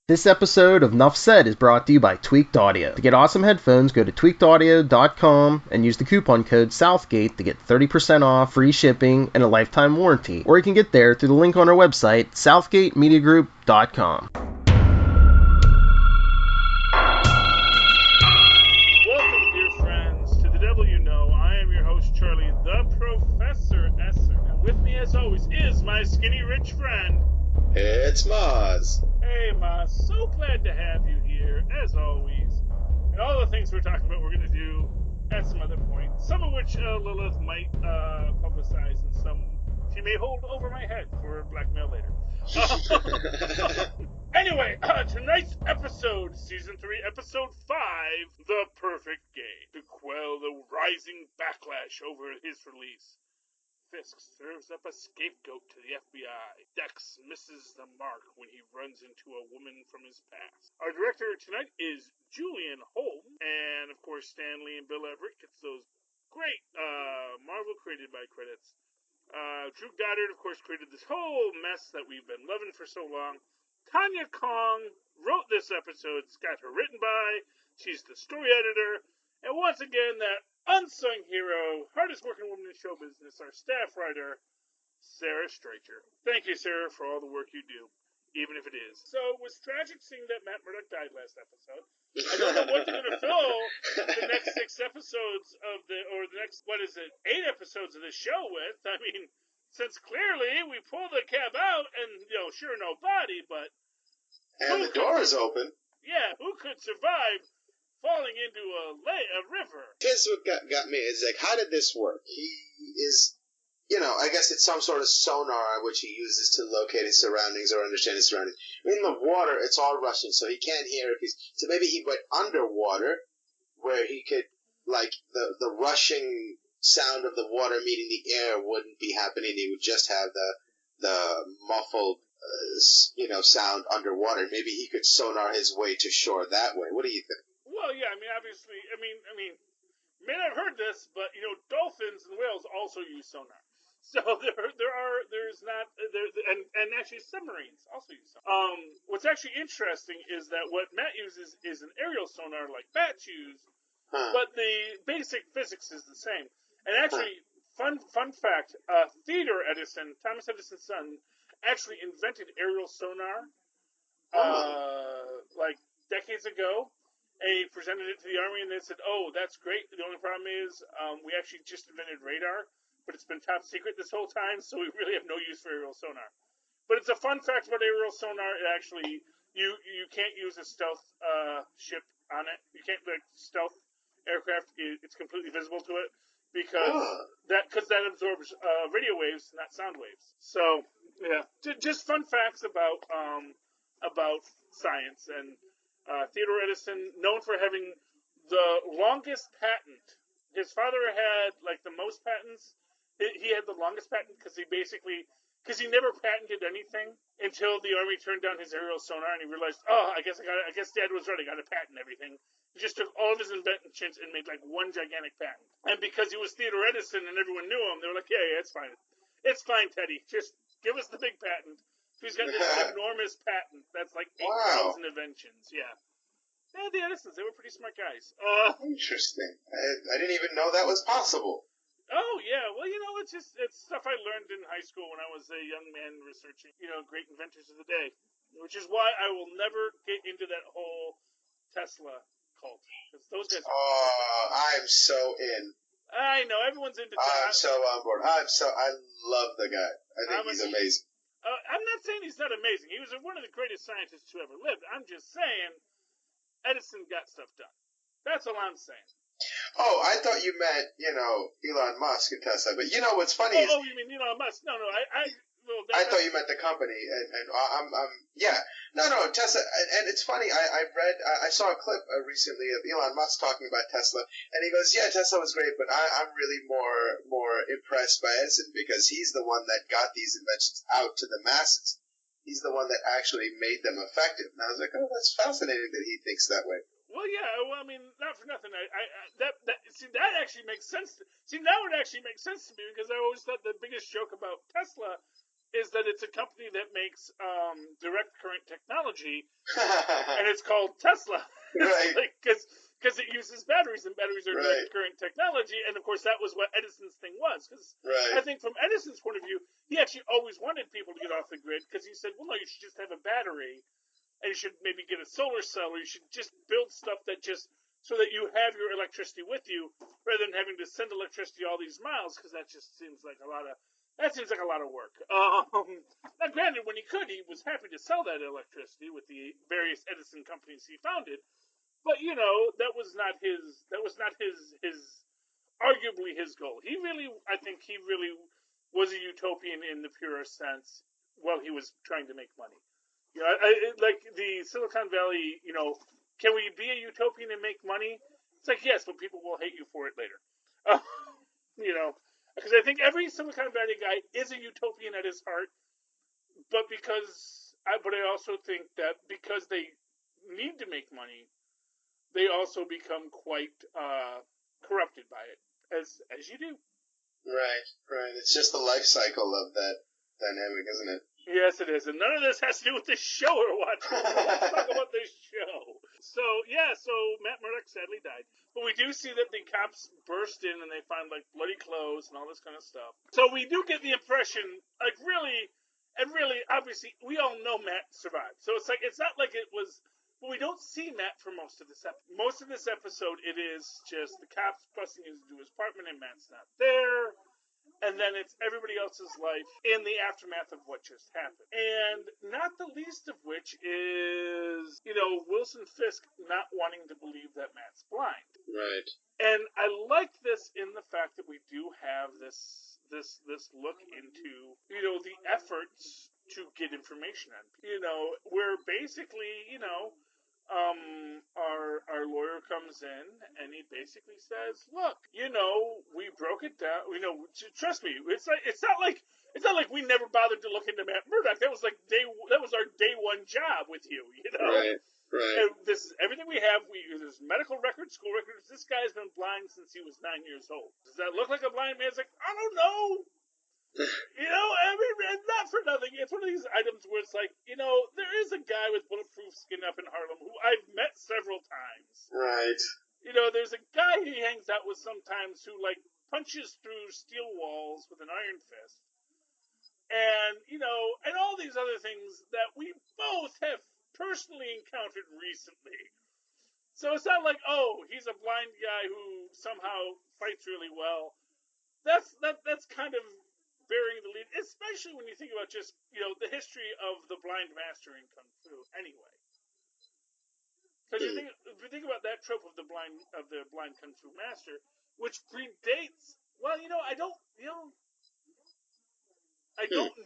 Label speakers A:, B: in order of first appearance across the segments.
A: This episode of Nuff Said is brought to you by Tweaked Audio. To get awesome headphones, go to tweakedaudio.com and use the coupon code Southgate to get 30% off, free shipping, and a lifetime warranty. Or you can get there through the link on our website, southgatemediagroup.com.
B: Welcome, dear friends, to The Devil You Know. I am your host, Charlie, the Professor Esser. And with me, as always, is my skinny rich friend...
C: It's Mozz.
B: Hey, Mozz. So glad to have you here, as always. And all the things we're talking about, we're going to do at some other point. Some of which Lilith might publicize, and some she may hold over my head for blackmail later. Anyway, tonight's episode, Season 3, Episode 5, The Perfect Game. To quell the rising backlash over his release, Fisk serves up a scapegoat to the FBI. Dex misses the mark when he runs into a woman from his past. Our director tonight is Julian Holm, and of course Stan Lee and Bill Everett gets those great Marvel created by credits. Drew Goddard, of course, created this whole mess that we've been loving for so long. Tanya Kong wrote this episode. It's got her written by. She's the story editor. And once again, that unsung hero, hardest working woman in show business, our staff writer, Sarah Streicher. Thank you, Sarah, for all the work you do, even if it is. So it was tragic seeing that Matt Murdock died last episode. I don't know what they're going to fill the next 6 episodes of the next, 8 episodes of the show with. I mean, since clearly we pulled the cab out and, sure, no body, but...
C: And the door is open.
B: Yeah, who could survive falling into a river?
C: Here's what got me. It's like, how did this work? He is, I guess it's some sort of sonar which he uses to locate his surroundings or understand his surroundings. In the water, it's all rushing, so he can't hear if he's... So maybe he went underwater where he could, like, the rushing sound of the water meeting the air wouldn't be happening. He would just have the muffled, sound underwater. Maybe he could sonar his way to shore that way. What do you think?
B: Well, yeah, obviously, you may not have heard this, but, dolphins and whales also use sonar. So and actually submarines also use sonar. What's actually interesting is that what Matt uses is an aerial sonar like bats use, but the basic physics is the same. And actually, fun fact, Theodore Edison, Thomas Edison's son, actually invented aerial sonar, like decades ago. And he presented it to the Army, and they said, "Oh, that's great. The only problem is we actually just invented radar, but it's been top secret this whole time, so we really have no use for aerial sonar." But it's a fun fact about aerial sonar. It actually, you can't use a stealth ship on it. You can't, stealth aircraft. It's completely visible to it because that absorbs radio waves, not sound waves. So yeah, just fun facts about science. And Theodore Edison, known for having the longest patent. His father had, the most patents. He had the longest patent because he never patented anything until the Army turned down his aerial sonar and he realized, I guess Dad was right, I got to patent everything. He just took all of his inventions and made, one gigantic patent. And because he was Theodore Edison and everyone knew him, they were like, yeah, it's fine. It's fine, Teddy. Just give us the big patent. He's got this enormous patent that's 8,000 inventions. Yeah. Yeah, the Edisons, they were pretty smart guys.
C: Interesting. I didn't even know that was possible.
B: Oh, yeah. Well, it's stuff I learned in high school when I was a young man researching, great inventors of the day. Which is why I will never get into that whole Tesla cult. Because those guys
C: I'm so in.
B: I know, everyone's into Tesla.
C: I'm so on board. I love the guy. I think he's amazing.
B: I'm not saying he's not amazing. He was one of the greatest scientists who ever lived. I'm just saying Edison got stuff done. That's all I'm saying.
C: Oh, I thought you meant, Elon Musk and Tesla. But what's funny is...
B: Oh, you mean Elon Musk? No,
C: I thought you meant the company, and No, Tesla, and it's funny, I saw a clip recently of Elon Musk talking about Tesla, and he goes, yeah, Tesla was great, but I'm really more impressed by Edison, because he's the one that got these inventions out to the masses. He's the one that actually made them effective. And I was like, oh, that's fascinating that he thinks that way.
B: Well, yeah, not for nothing. That actually makes sense. Now it actually makes sense to me, because I always thought the biggest joke about Tesla is that it's a company that makes direct current technology, and it's called Tesla.
C: Right.
B: Because it uses batteries, and batteries are
C: Right.
B: direct current technology, and of course that was what Edison's thing was. Because
C: Right.
B: I think from Edison's point of view, he actually always wanted people to get off the grid, because he said, well, no, you should just have a battery, and you should maybe get a solar cell, or you should just build stuff that just so that you have your electricity with you, rather than having to send electricity all these miles, because that just seems like a lot of work. Now, granted, when he could, he was happy to sell that electricity with the various Edison companies he founded. But that was not his. That was not his. Arguably his goal. I think he really was a utopian in the purest sense. While he was trying to make money, like the Silicon Valley. Can we be a utopian and make money? It's like, yes, but people will hate you for it later. Because I think every Silicon Valley guy is a utopian at his heart, but I also think that because they need to make money, they also become quite corrupted by it, as you do.
C: Right. It's just the life cycle of that dynamic, isn't it?
B: Yes, it is, and none of this has to do with this show we're watching. Let's talk about this show. So Matt Murdock sadly died, but we do see that the cops burst in and they find like bloody clothes and all this kind of stuff. So we do get the impression, like really, obviously, we all know Matt survived. So it's not like it was. But we don't see Matt for most of this episode. Most of this episode, it is just the cops busting into his apartment and Matt's not there. And then it's everybody else's life in the aftermath of what just happened. And not the least of which is, Wilson Fisk not wanting to believe that Matt's blind.
C: Right.
B: And I like this in the fact that we do have this look into, the efforts to get information on people. Where basically, our lawyer comes in and he basically says, look, we broke it down. Trust me, it's not like we never bothered to look into Matt Murdock. That was our day one job with you,
C: Right.
B: And this is everything we have. There's medical records, school records. This guy's been blind since he was 9 years old. Does that look like a blind man? It's like, I don't know. And not for nothing. It's one of these items where it's like, there is a guy with bulletproof skin up in Harlem who I've met several times.
C: Right.
B: There's a guy he hangs out with sometimes who, like, punches through steel walls with an iron fist. And, and all these other things that we both have personally encountered recently. So it's not like, oh, he's a blind guy who somehow fights really well. That's kind of bearing the lead, especially when you think about just, the history of the blind master in Kung Fu anyway. Because if you think about that trope of the blind Kung Fu master, which predates, I don't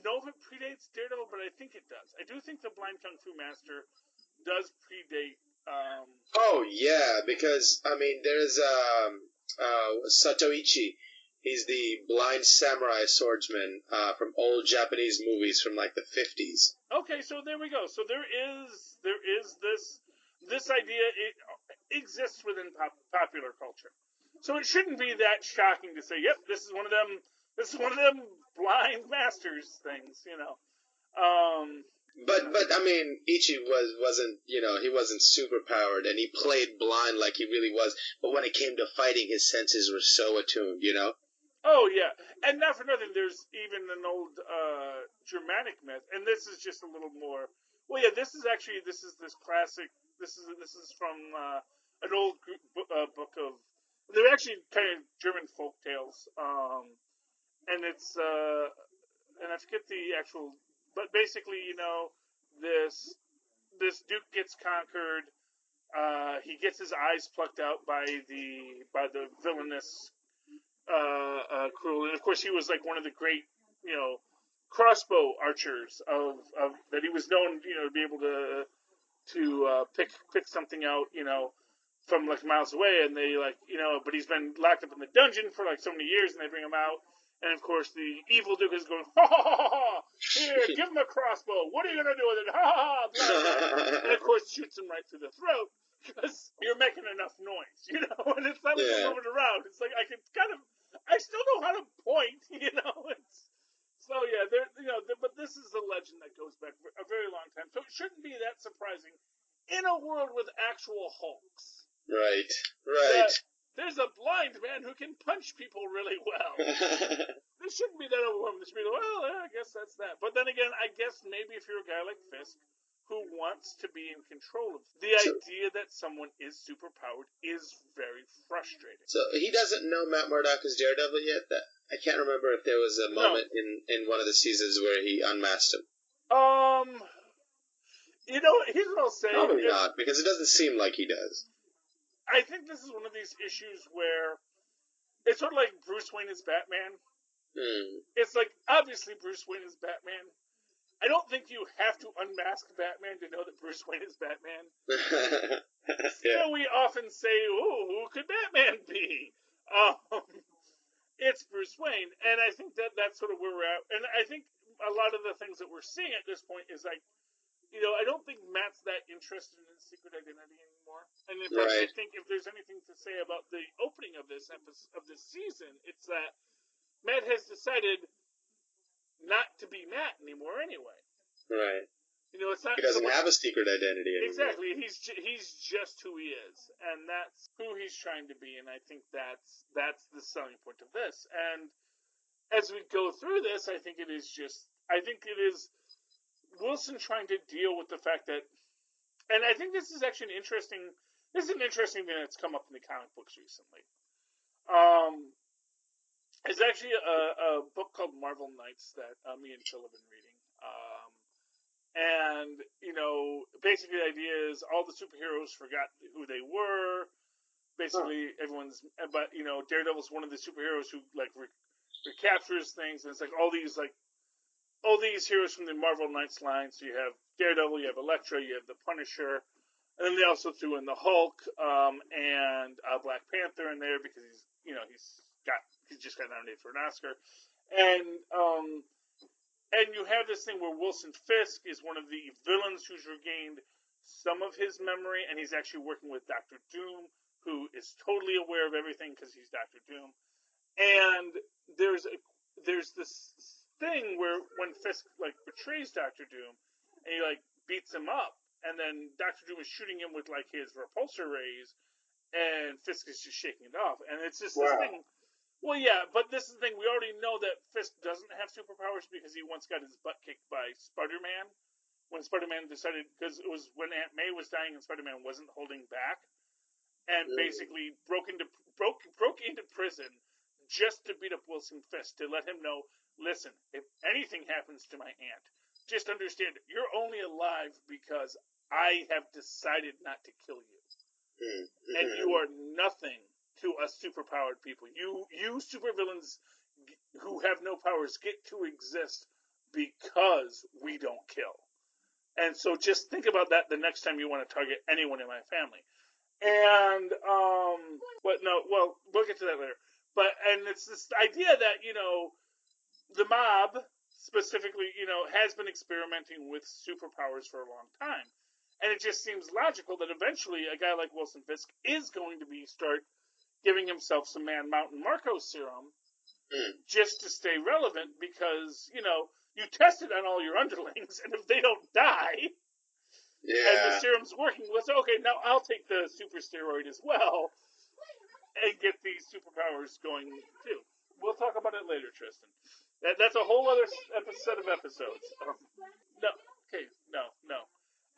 B: know if it predates Daredevil, but I think it does. I do think the blind Kung Fu master does predate.
C: Oh yeah, because there's Satoichi. He's the blind samurai swordsman from old Japanese movies from like the 50s.
B: Okay, so there we go. So there is this idea. It exists within popular culture. So it shouldn't be that shocking to say, yep, this is one of them blind masters things,
C: But Ichi wasn't he wasn't super powered, and he played blind like he really was. But when it came to fighting, his senses were so attuned,
B: Oh yeah, and not for nothing. There's even an old Germanic myth, and this is just a little more. Well, yeah, this is this classic. This is from an old book of. They're actually kind of German folk tales, and it's and I forget the actual. But basically, this duke gets conquered. He gets his eyes plucked out by the villainous. Cruel, and of course he was like one of the great, crossbow archers of that he was known, to be able to pick something out, from like miles away, and they but he's been locked up in the dungeon for like so many years, and they bring him out, and of course the evil duke is going, ha ha ha ha, here, give him a crossbow, what are you gonna do with it, ha ha ha, blah, blah. And of course shoots him right through the throat. Because you're making enough noise, and it's not like you're moving around. It's like I still know how to point, It's So yeah, but this is a legend that goes back a very long time. So it shouldn't be that surprising in a world with actual Hulks.
C: Right.
B: There's a blind man who can punch people really well. This shouldn't be that overwhelming. This should be well, yeah, I guess that's that. But then again, I guess maybe if you're a guy like Fisk who wants to be in control of the idea that someone is superpowered is very frustrating.
C: So he doesn't know Matt Murdock is Daredevil yet? I can't remember if there was a moment in one of the seasons where he unmasked him.
B: Here's what I'll say.
C: Probably not, because it doesn't seem like he does.
B: I think this is one of these issues where it's sort of like Bruce Wayne is Batman. It's like, obviously Bruce Wayne is Batman. I don't think you have to unmask Batman to know that Bruce Wayne is Batman. Still, we often say, "Oh, who could Batman be?" It's Bruce Wayne, and I think that's sort of where we're at. And I think a lot of the things that we're seeing at this point is like, I don't think Matt's that interested in his secret identity anymore. And in fact, I think if there's anything to say about the opening of this season, it's that Matt has decided not to be Matt anymore anyway.
C: Right.
B: It's not.
C: He doesn't have a secret identity anymore.
B: Exactly. He's just who he is, and that's who he's trying to be. And I think that's the selling point of this. And as we go through this, I think it is Wilson trying to deal with the fact that, and I think this is actually an interesting thing that's come up in the comic books recently. It's actually a book called Marvel Knights that me and Phil have been reading. And, basically the idea is all the superheroes forgot who they were. Basically, Daredevil's one of the superheroes who, recaptures things. And it's like all these heroes from the Marvel Knights line. So you have Daredevil, you have Elektra, you have the Punisher. And then they also threw in the Hulk, and Black Panther in there because he just got nominated for an Oscar. And you have this thing where Wilson Fisk is one of the villains who's regained some of his memory, and he's actually working with Dr. Doom, who is totally aware of everything because he's Dr. Doom. And there's this thing where when Fisk betrays Dr. Doom, and he beats him up, and then Dr. Doom is shooting him with his repulsor rays, and Fisk is just shaking it off, and it's just this thing. Well, yeah, but this is the thing. We already know that Fisk doesn't have superpowers because he once got his butt kicked by Spider-Man. When Spider-Man decided, because it was when Aunt May was dying and Spider-Man wasn't holding back, and basically broke into prison just to beat up Wilson Fisk, to let him know, listen, if anything happens to my aunt, just understand, you're only alive because I have decided not to kill you. And you are nothing to us superpowered people. You supervillains who have no powers get to exist because we don't kill. And so just think about that the next time you want to target anyone in my family. And we'll get to that later. And it's this idea that, the mob specifically, has been experimenting with superpowers for a long time. And it just seems logical that eventually a guy like Wilson Fisk is going to start giving himself some Man Mountain Marco serum just to stay relevant because, you test it on all your underlings, and if they don't die, and the serum's working, let's say, okay, now I'll take the super steroid as well and get these superpowers going too. We'll talk about it later, Tristan. That's a whole other set of episodes. No.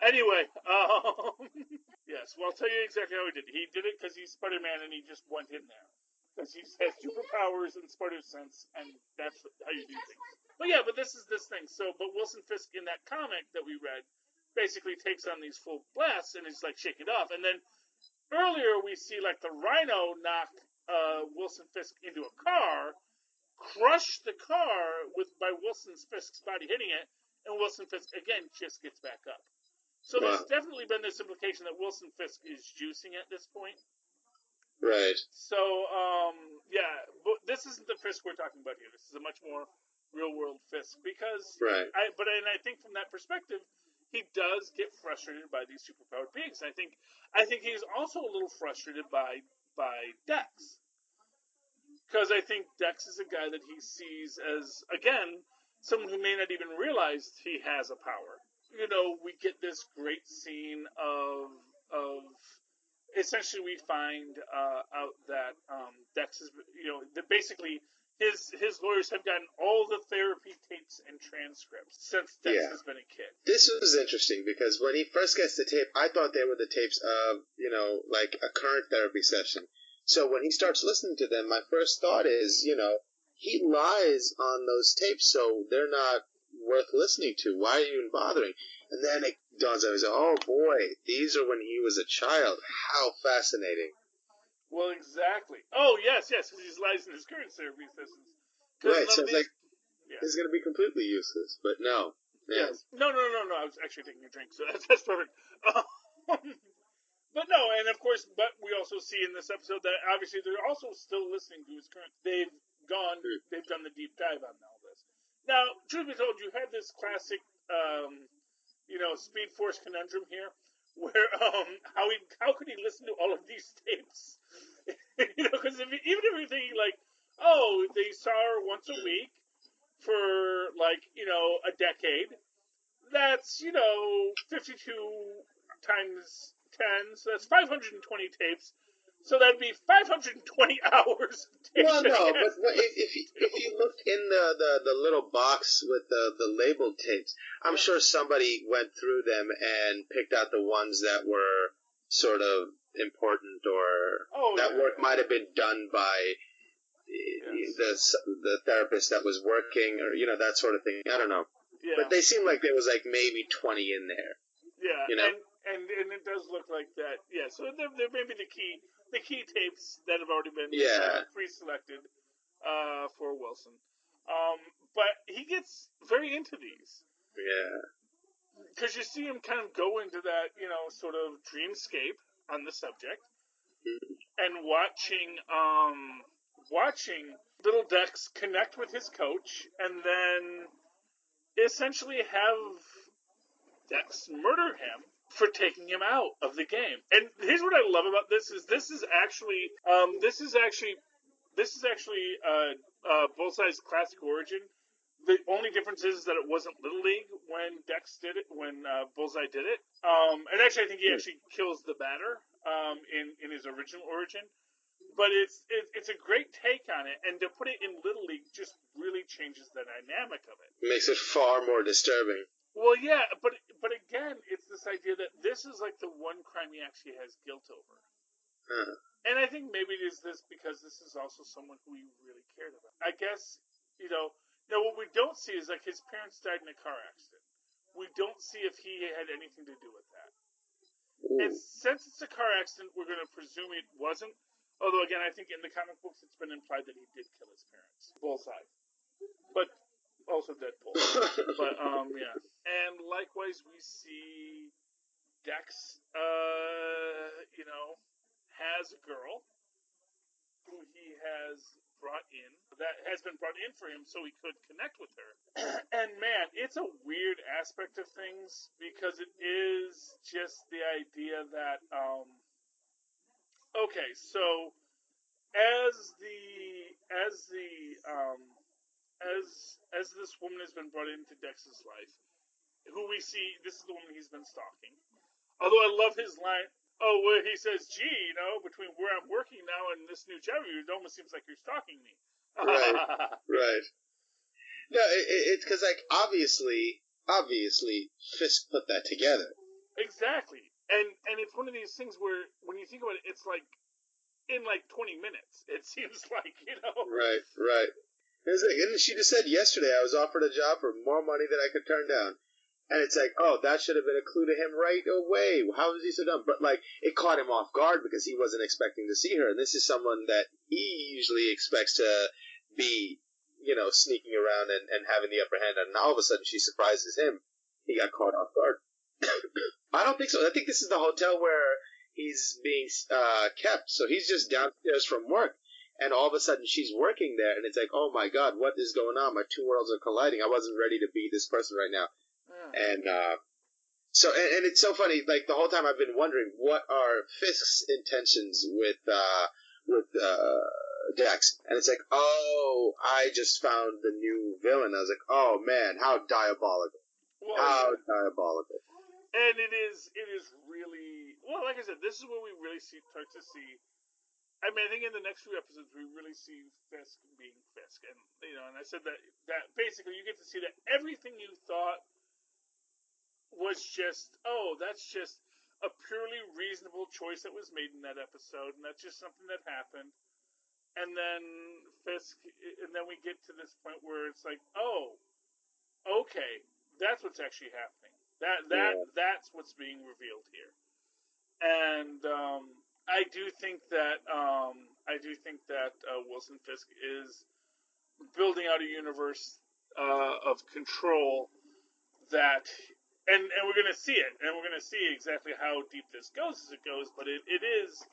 B: Anyway, yes, well, I'll tell you exactly how he did it. He did it because he's Spider-Man and he just went in there. Because he has superpowers and Spider-Sense, and that's how you do things. But this is this thing. But Wilson Fisk in that comic that we read basically takes on these full blasts and is shake it off. And then earlier we see the Rhino knock Wilson Fisk into a car, crush the car by Wilson Fisk's body hitting it, and Wilson Fisk again just gets back up. So there's definitely been this implication that Wilson Fisk is juicing at this point.
C: Right.
B: So, but this isn't the Fisk we're talking about here. This is a much more real-world Fisk because, I think from that perspective, he does get frustrated by these superpowered beings. I think he's also a little frustrated by Dex. Because I think Dex is a guy that he sees as, again, someone who may not even realize he has a power. You know, we get this great scene of essentially we find out that Dex is, you know, that basically his lawyers have gotten all the therapy tapes and transcripts since Dex has been a kid.
C: This was interesting because when he first gets the tape, I thought they were the tapes of, you know, like a current therapy session. So when he starts listening to them, my first thought is, you know, he lies on those tapes, so they're not worth listening to. Why are you even bothering? And then it dawns on me, oh boy, these are when he was a child. How fascinating.
B: Well, exactly. Oh, yes, because he's lies in his current therapy sessions.
C: Right, so it's like, it's going to be completely useless, but no.
B: Yeah. Yes. No, I was actually taking a drink, so that's perfect. But no, and of course, but we also see in this episode that obviously they're also still listening to his current. They've done the deep dive on all this. Now, truth be told, you had this classic, Speed Force conundrum here, where how could he listen to all of these tapes? Because even if you're thinking like, oh, they saw her once a week for a decade, that's 52 times 10, so that's 520 tapes. So that'd be 520 hours of tapes.
C: Well, no, but if you look in the little box with the labeled tapes, I'm sure somebody went through them and picked out the ones that were sort of important, or work might have been done by the therapist that was working, or that sort of thing. I don't know. Yeah. But they seem like there was like maybe 20 in there.
B: Yeah. And it does look like that. Yeah. So there may be the key tapes that have already been pre-selected for Wilson. But he gets very into these.
C: Yeah.
B: Because you see him kind of go into that, sort of dreamscape on the subject, and watching little Dex connect with his coach, and then essentially have Dex murder him for taking him out of the game. And here's what I love about this is Bullseye's classic origin. The only difference is that it wasn't Little League when Dex did it, when Bullseye did it. And actually, I think he actually kills the batter in his original origin. But it's a great take on it, and to put it in Little League just really changes the dynamic of it.
C: Makes it far more disturbing.
B: Well, yeah, but again, it's this idea that this is like the one crime he actually has guilt over.
C: Huh.
B: And I think maybe it is this because this is also someone who he really cared about. I guess, now what we don't see is like his parents died in a car accident. We don't see if he had anything to do with that. Ooh. And since it's a car accident, we're going to presume it wasn't. Although, again, I think in the comic books it's been implied that he did kill his parents. Bullseye. But also Deadpool. But, yeah. And likewise, we see Dex, has a girl who he has brought in, that has been brought in for him so he could connect with her. And man, it's a weird aspect of things because it is just the idea that, okay, so as this woman has been brought into Dex's life, who we see, this is the woman he's been stalking. Although I love his line, where he says, gee, between where I'm working now and this new job, it almost seems like you're stalking me.
C: Right. No, it's because, like, obviously, Fisk put that together.
B: Exactly. And it's one of these things where, when you think about it, it's like, in like 20 minutes, it seems like,
C: Right. It's like, and she just said yesterday I was offered a job for more money than I could turn down. And it's like, oh, that should have been a clue to him right away. How was he so dumb? But, like, it caught him off guard because he wasn't expecting to see her. And this is someone that he usually expects to be, sneaking around and having the upper hand. And all of a sudden she surprises him. He got caught off guard. I don't think so. I think this is the hotel where he's being kept. So he's just downstairs from work. And all of a sudden she's working there. And it's like, oh, my God, what is going on? My two worlds are colliding. I wasn't ready to be this person right now. And so it's so funny. Like the whole time I've been wondering what are Fisk's intentions with Dex, and it's like, oh, I just found the new villain. I was like, oh man, how diabolical!
B: Well,
C: How diabolical!
B: And it is really, well, like I said, this is where we really start to see. I mean, I think in the next few episodes we really see Fisk being Fisk, and and I said that basically you get to see that everything you thought was just, oh, that's just a purely reasonable choice that was made in that episode, and that's just something that happened. And then Fisk, and then we get to this point where it's like, oh, okay, that's what's actually happening. That's what's being revealed here. And I do think that Wilson Fisk is building out a universe of control that, and we're going to see it, and we're going to see exactly how deep this goes as it goes. But it is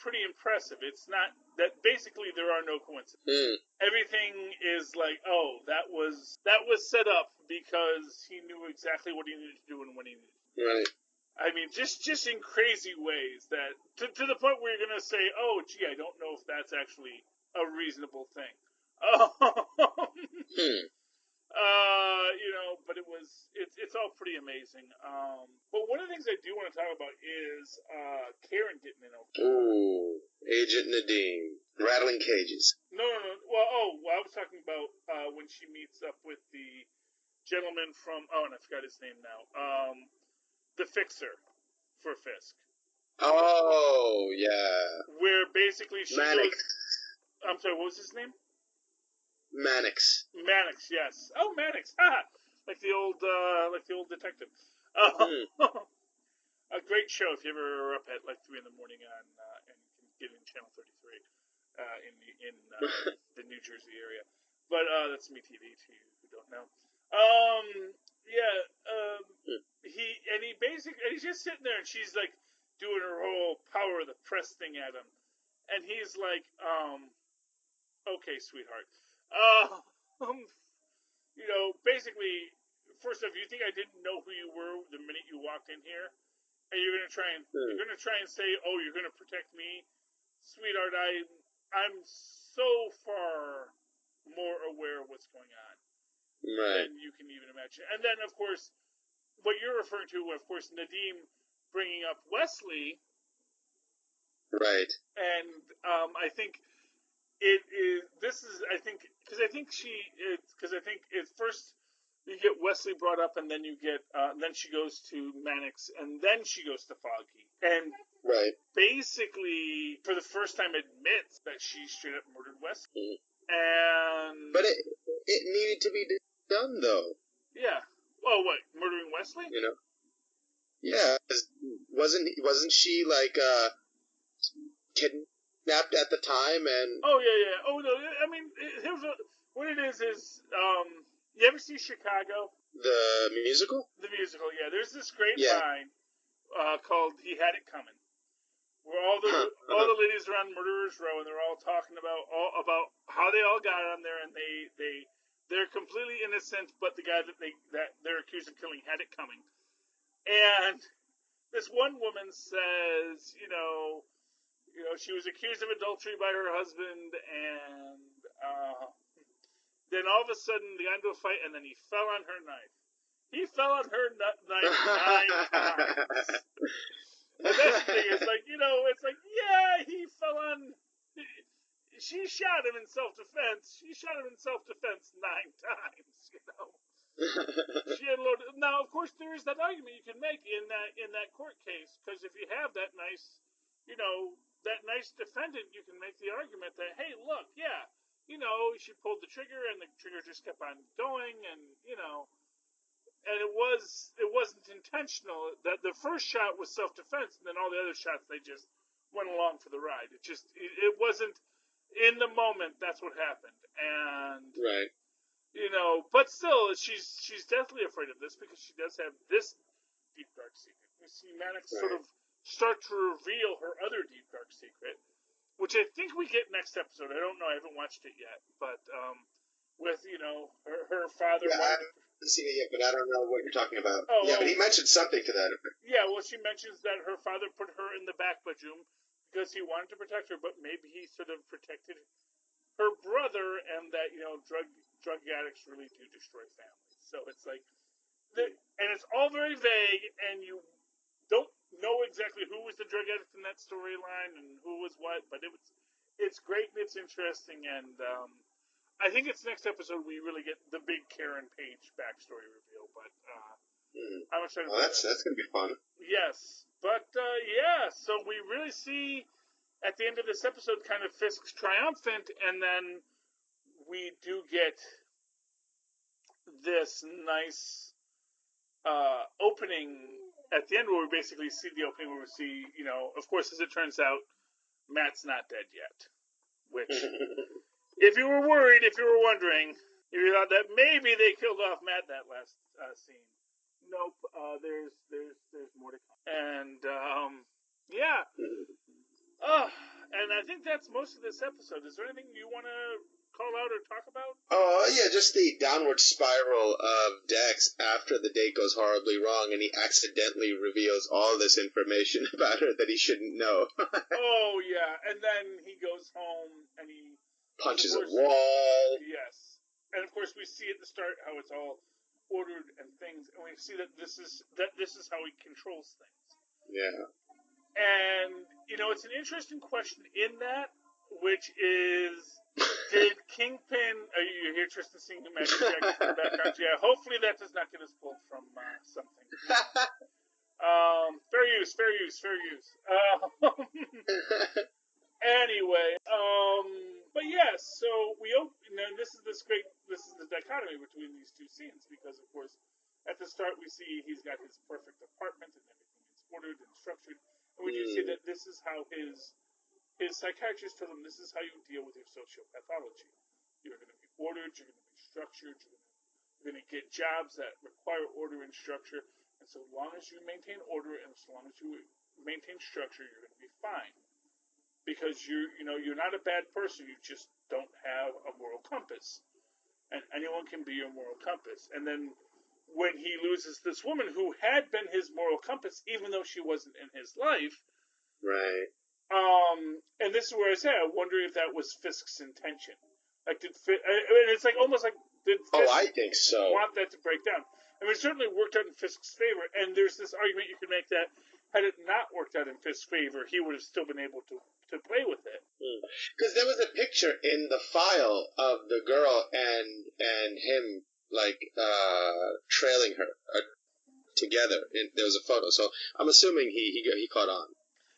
B: pretty impressive. It's not that basically there are no coincidences. Everything is like, oh, that was set up because he knew exactly what he needed to do and when he needed to do it.
C: Right.
B: I mean, just in crazy ways that to the point where you're gonna say, oh, gee, I don't know if that's actually a reasonable thing. But it's all pretty amazing. But one of the things I do want to talk about is Karen getting in over.
C: Ooh, Agent Nadim, rattling cages.
B: No. Well, I was talking about when she meets up with the gentleman from, and I forgot his name now. The Fixer for Fisk.
C: Oh, yeah.
B: Where basically she
C: Mannix.
B: I'm sorry, what was his name?
C: Mannix.
B: Mannix, yes. Oh, Mannix. Like the old detective. A great show if you ever are up at like 3 a.m. on and can get in channel 33 in the New Jersey area. But that's MeTV to you who don't know. He's just sitting there and she's like doing her whole power of the press thing at him, and he's like, okay, sweetheart. Basically, first off, you think I didn't know who you were the minute you walked in here, and you're gonna try and say, oh, you're gonna protect me, sweetheart. I'm so far more aware of what's going on than you can even imagine. And then, of course, what you're referring to, of course, Nadim bringing up Wesley.
C: Right.
B: And I think it is. This is. I think because I think it's first you get Wesley brought up, and then you get then she goes to Mannix, and then she goes to Foggy, and basically for the first time admits that she straight up murdered Wesley. And
C: but it needed to be done though.
B: Yeah. Well, what, murdering Wesley?
C: Yeah. Wasn't she like kidnapped at the time and?
B: Oh yeah. Oh no. I mean, what it is. You ever see Chicago?
C: The musical?
B: The musical, yeah. There's this great line called "He Had It Coming," where all the ladies are on Murderers Row and they're all talking about how they all got on there, and they're completely innocent, but the guy that they're accused of killing had it coming. And this one woman says, she was accused of adultery by her husband, and then all of a sudden they got into a fight, and then he fell on her knife. He fell on her knife 9 times. And that's the thing. It's like, it's like, yeah, he fell on. She shot him in self-defense. 9 times. She had loaded. Now, of course, there is that argument you can make in that court case, because if you have that nice, that nice defendant, you can make the argument that, hey, look, yeah, she pulled the trigger and the trigger just kept on going, and and it wasn't intentional. That the first shot was self-defense, and then all the other shots they just went along for the ride. It wasn't in the moment. That's what happened, and
C: right.
B: But still, she's deathly afraid of this because she does have this deep dark secret. We see Mannix sort of start to reveal her other deep dark secret, which I think we get next episode. I don't know. I haven't watched it yet, but with her father.
C: Yeah, I haven't seen it yet, but I don't know what you're talking about.
B: But
C: he mentioned something to that effect.
B: Yeah, well, she mentions that her father put her in the back bedroom because he wanted to protect her, but maybe he sort of protected her brother, and that, drug addicts really do destroy families. So it's like, and it's all very vague, and you don't know exactly who was the drug addict in that storyline and who was what, but it's great and it's interesting, and I think it's next episode we really get the big Karen Page backstory reveal, but I'm excited.
C: Well, that's gonna be fun.
B: Yes, but so we really see at the end of this episode kind of Fisk's triumphant, and then we do get this nice opening at the end where we basically see the opening where we see, of course, as it turns out, Matt's not dead yet, which. If you were worried, if you were wondering, if you thought that maybe they killed off Matt that last scene, nope. There's more to come, and yeah. And I think that's most of this episode. Is there anything you want to call out or talk about?
C: Yeah, just the downward spiral of Dex after the date goes horribly wrong, and he accidentally reveals all this information about her that he shouldn't know.
B: Oh yeah, and then he goes home and he
C: punches a wall.
B: Yes, and of course we see at the start how it's all ordered and things, and we see that this is how he controls things.
C: Yeah.
B: And it's an interesting question in that, which is, did Kingpin? You hear Tristan singing the Magic Jackson in the background? Yeah. Hopefully that does not get us pulled from something. Fair use. Anyway, but yes, so we open, and this is the dichotomy between these two scenes, because of course, at the start we see he's got his perfect apartment and everything is ordered and structured, and we do see that this is how his psychiatrist told him, this is how you deal with your sociopathology. You're going to be ordered, you're going to be structured, you're going to get jobs that require order and structure, and so long as you maintain order and so long as you maintain structure, you're going to be fine. Because you're not a bad person, you just don't have a moral compass. And anyone can be your moral compass. And then when he loses this woman who had been his moral compass, even though she wasn't in his life.
C: Right.
B: And this is where I say, I wonder if that was Fisk's intention. Like, it's like almost like, did Fisk
C: I think so.
B: want that to break down? I mean, it certainly worked out in Fisk's favor, and there's this argument you could make that had it not worked out in Fisk's favor, he would have still been able to play with it.
C: Because there was a picture in the file of the girl and him, like, trailing her together. There was a photo, so I'm assuming he caught on.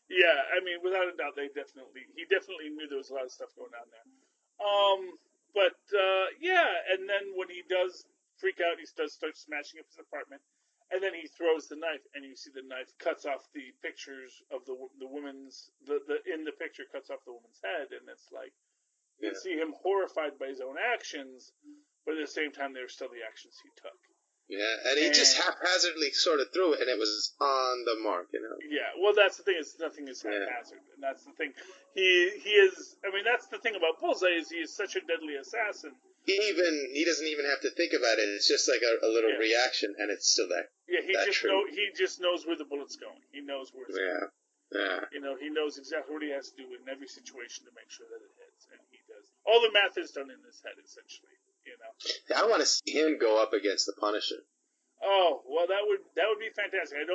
B: Yeah, I mean, without a doubt, he definitely knew there was a lot of stuff going on there. But and then when he does freak out, he does start smashing up his apartment. And then he throws the knife, and you see the knife cuts off the pictures of the woman's in the picture cuts off the woman's head, and it's like you can see him horrified by his own actions, but at the same time they're still the actions he took.
C: Yeah, and he just haphazardly sort of threw it, and it was on the mark,
B: Yeah, well, that's the thing, is nothing is haphazard, and that's the thing. He is. I mean, that's the thing about Bullseye, is he is such a deadly assassin.
C: He doesn't even have to think about it. It's just like a little reaction, and it's still there.
B: Yeah, he just knows where the bullet's going. He knows where it's going. Yeah. He knows exactly what he has to do in every situation to make sure that it hits, and he does. All the math is done in his head, essentially.
C: I want to see him go up against the Punisher.
B: Oh, well, that would be fantastic. I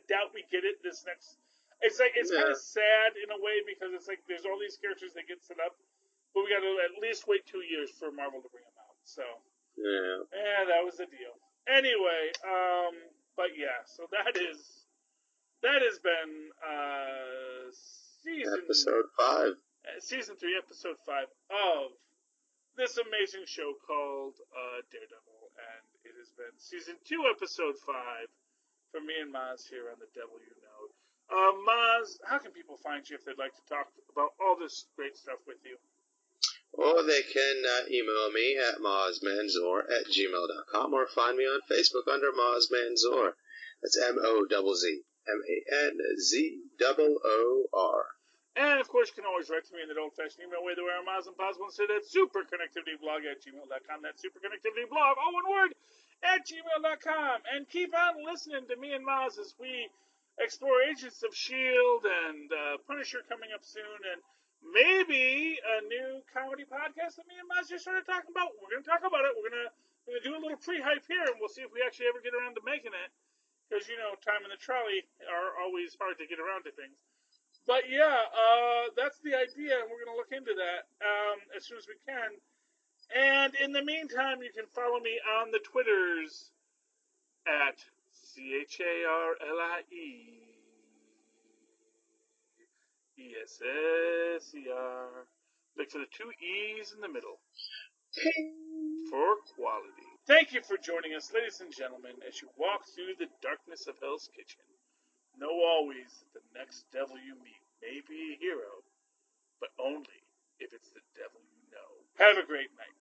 B: doubt we get it this next. It's like kind of sad in a way, because it's like there's all these characters that get set up. But we got to at least wait 2 years for Marvel to bring them out. So, that was the deal. Anyway, but yeah, so that has been
C: Episode 5.
B: Season 3, Episode 5 of this amazing show called Daredevil. And it has been Season 2, Episode 5 for me and Mozz here on the Devil You Know. Mozz, how can people find you if they'd like to talk about all this great stuff with you?
C: Or they can email me at mozzmanzor@gmail.com, or find me on Facebook under Mozzmanzor. That's MOZZMANZOOR.
B: And, of course, you can always write to me in that old-fashioned email way the way Mozz and Possible and say that's superconnectivityblog@gmail.com. That's superconnectivityblog, all one word, @gmail.com. And keep on listening to me and Mozz as we explore Agents of S.H.I.E.L.D. and Punisher coming up soon, and maybe a new comedy podcast that me and Mozz just started talking about. We're going to talk about it. We're going to do a little pre-hype here, and we'll see if we actually ever get around to making it. Because, time in the trolley are always hard to get around to things. But yeah, that's the idea, and we're going to look into that as soon as we can. And in the meantime, you can follow me on the Twitters at CharlieESSER. Look for the 2 E's in the middle. For quality. Thank you for joining us, ladies and gentlemen, as you walk through the darkness of Hell's Kitchen. Know always that the next devil you meet may be a hero, but only if it's the devil you know. Have a great night.